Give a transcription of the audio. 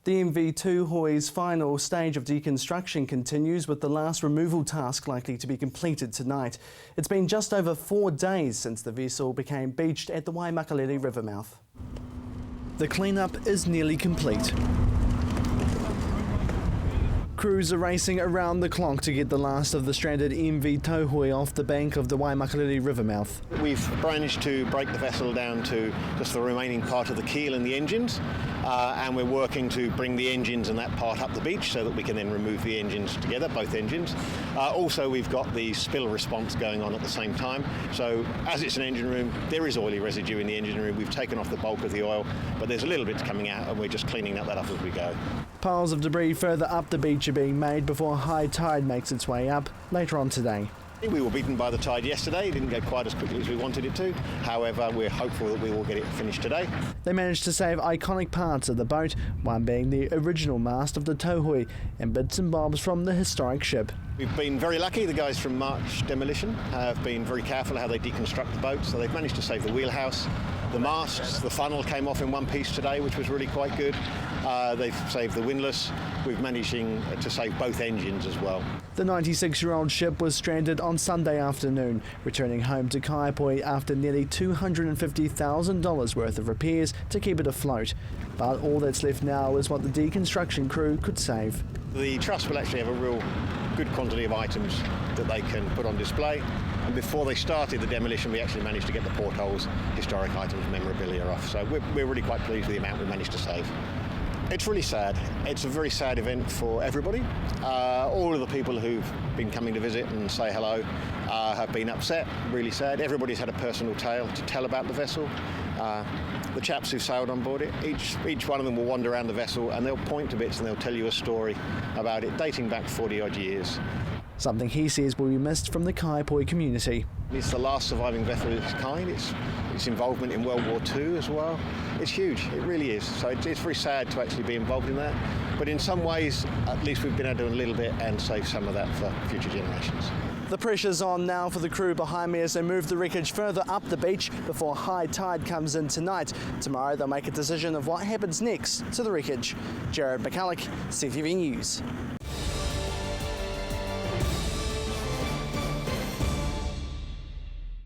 The MV Tuhoe's final stage of deconstruction continues, with the last removal task likely to be completed tonight. It's been just over 4 days since the vessel became beached at the Waimakariri River mouth. The cleanup is nearly complete. Crews are racing around the clock to get the last of the stranded MV Tuhoe off the bank of the Waimakariri River mouth. We've managed to break the vessel down to just the remaining part of the keel and the engines, and we're working to bring the engines and that part up the beach so that we can then remove the engines together, both engines. Also, we've got the spill response going on at the same time. So as it's an engine room, there is oily residue in the engine room. We've taken off the bulk of the oil, but there's a little bit coming out and we're just cleaning that up as we go. Piles of debris further up the beach are being made before high tide makes its way up later on today. We were beaten by the tide yesterday. It didn't go quite as quickly as we wanted it to. However, we're hopeful that we will get it finished today. They managed to save iconic parts of the boat, one being the original mast of the Tuhoe and bits and bobs from the historic ship. We've been very lucky. The guys from Demolition have been very careful how they deconstruct the boat, so they've managed to save the wheelhouse. The masts, the funnel came off in one piece today, which was really quite good. They've saved the windlass. We've managed to save both engines as well. The 96-year-old ship was stranded on Sunday afternoon, returning home to Canterbury after nearly $250,000 worth of repairs to keep it afloat. But all that's left now is what the deconstruction crew could save. The Trust will actually have a real good quantity of items that they can put on display. And before they started the demolition, we actually managed to get the portholes, historic items, memorabilia off. So we're really quite pleased with the amount we managed to save. It's really sad. It's a very sad event for everybody. All of the people who've been coming to visit and say hello have been upset, really sad. Everybody's had a personal tale to tell about the vessel. The chaps who sailed on board it, each one of them will wander around the vessel and they'll point to bits and they'll tell you a story about it dating back 40-odd years. Something he says will be missed from the Kaiapoi community. It's the last surviving vessel of its kind. Its involvement in World War II as well. It's huge, it really is. So it's very sad to actually be involved in that. But in some ways, at least we've been able to do a little bit and save some of that for future generations. The pressure's on now for the crew behind me as they move the wreckage further up the beach before high tide comes in tonight. Tomorrow they'll make a decision of what happens next to the wreckage. Jared McCulloch, CTV News.